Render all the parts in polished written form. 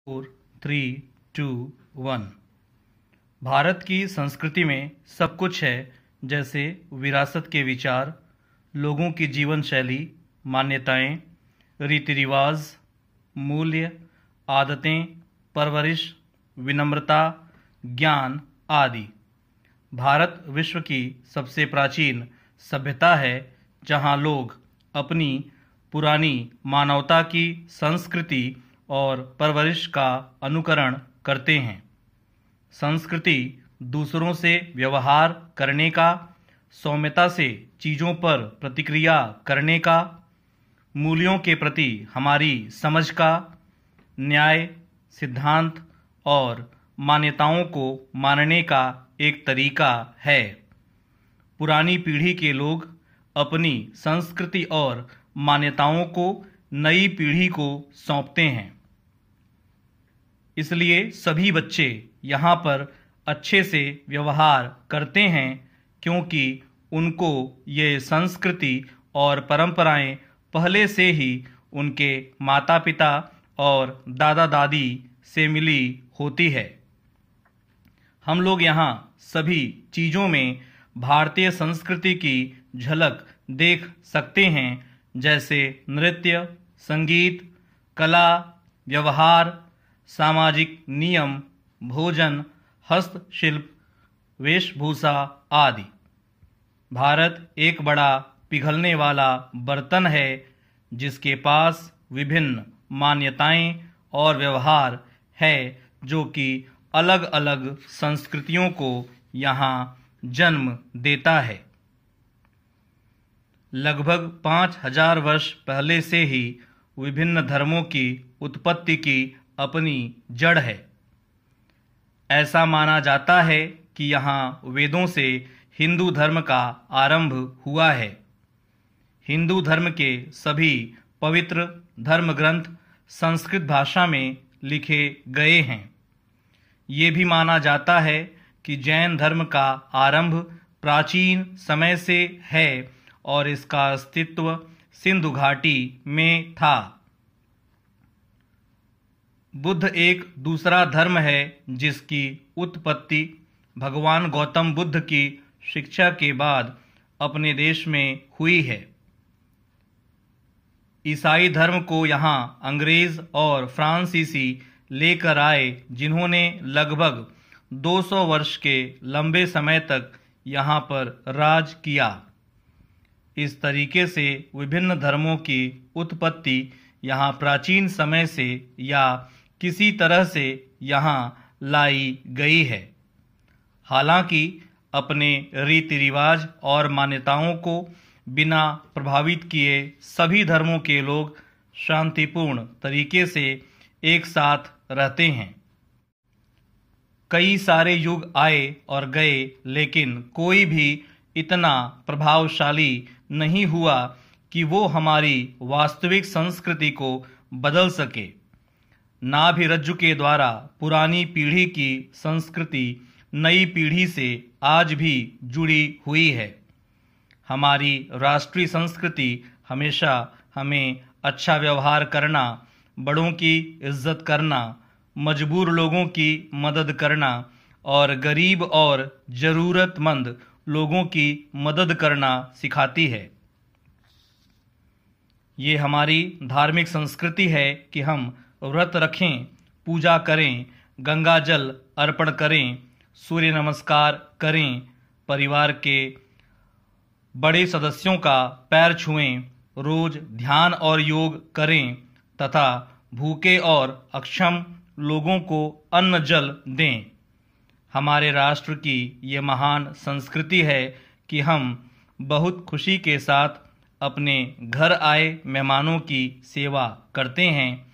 4, 3, 2, 1। भारत की संस्कृति में सब कुछ है, जैसे विरासत के विचार, लोगों की जीवन शैली, मान्यताएं, रीति रिवाज, मूल्य, आदतें, परवरिश, विनम्रता, ज्ञान आदि। भारत विश्व की सबसे प्राचीन सभ्यता है, जहां लोग अपनी पुरानी मानवता की संस्कृति और परवरिश का अनुकरण करते हैं। संस्कृति दूसरों से व्यवहार करने का, सौम्यता से चीज़ों पर प्रतिक्रिया करने का, मूल्यों के प्रति हमारी समझ का, न्याय, सिद्धांत और मान्यताओं को मानने का एक तरीका है। पुरानी पीढ़ी के लोग अपनी संस्कृति और मान्यताओं को नई पीढ़ी को सौंपते हैं। इसलिए सभी बच्चे यहाँ पर अच्छे से व्यवहार करते हैं, क्योंकि उनको ये संस्कृति और परंपराएं पहले से ही उनके माता पिता और दादा दादी से मिली होती है। हम लोग यहाँ सभी चीज़ों में भारतीय संस्कृति की झलक देख सकते हैं, जैसे नृत्य, संगीत, कला, व्यवहार, सामाजिक नियम, भोजन, हस्तशिल्प, वेशभूषा आदि। भारत एक बड़ा पिघलने वाला बर्तन है, जिसके पास विभिन्न मान्यताएं और व्यवहार है, जो कि अलग अलग संस्कृतियों को यहाँ जन्म देता है। लगभग 5000 वर्ष पहले से ही विभिन्न धर्मों की उत्पत्ति की अपनी जड़ है। ऐसा माना जाता है कि यहाँ वेदों से हिंदू धर्म का आरंभ हुआ है। हिंदू धर्म के सभी पवित्र धर्म ग्रंथ संस्कृत भाषा में लिखे गए हैं। ये भी माना जाता है कि जैन धर्म का आरंभ प्राचीन समय से है और इसका अस्तित्व सिंधु घाटी में था। बुद्ध एक दूसरा धर्म है, जिसकी उत्पत्ति भगवान गौतम बुद्ध की शिक्षा के बाद अपने देश में हुई है। ईसाई धर्म को यहाँ अंग्रेज और फ्रांसीसी लेकर आए, जिन्होंने लगभग 200 वर्ष के लंबे समय तक यहाँ पर राज किया। इस तरीके से विभिन्न धर्मों की उत्पत्ति यहाँ प्राचीन समय से या किसी तरह से यहाँ लाई गई है। हालांकि अपने रीति रिवाज और मान्यताओं को बिना प्रभावित किए सभी धर्मों के लोग शांतिपूर्ण तरीके से एक साथ रहते हैं। कई सारे युग आए और गए, लेकिन कोई भी इतना प्रभावशाली नहीं हुआ कि वो हमारी वास्तविक संस्कृति को बदल सके। नाभि रज्जु के द्वारा पुरानी पीढ़ी की संस्कृति नई पीढ़ी से आज भी जुड़ी हुई है। हमारी राष्ट्रीय संस्कृति हमेशा हमें अच्छा व्यवहार करना, बड़ों की इज्जत करना, मजबूर लोगों की मदद करना और गरीब और जरूरतमंद लोगों की मदद करना सिखाती है। ये हमारी धार्मिक संस्कृति है कि हम व्रत रखें, पूजा करें, गंगा जल अर्पण करें, सूर्य नमस्कार करें, परिवार के बड़े सदस्यों का पैर छुएं, रोज ध्यान और योग करें तथा भूखे और अक्षम लोगों को अन्न जल दें। हमारे राष्ट्र की ये महान संस्कृति है कि हम बहुत खुशी के साथ अपने घर आए मेहमानों की सेवा करते हैं,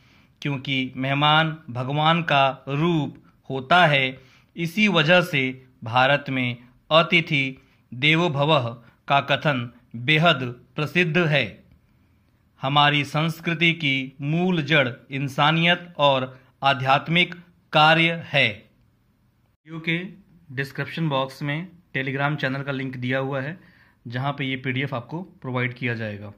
क्योंकि मेहमान भगवान का रूप होता है। इसी वजह से भारत में अतिथि देवो भवः का कथन बेहद प्रसिद्ध है। हमारी संस्कृति की मूल जड़ इंसानियत और आध्यात्मिक कार्य है। वीडियो के डिस्क्रिप्शन बॉक्स में टेलीग्राम चैनल का लिंक दिया हुआ है, जहां पे ये PDF आपको प्रोवाइड किया जाएगा।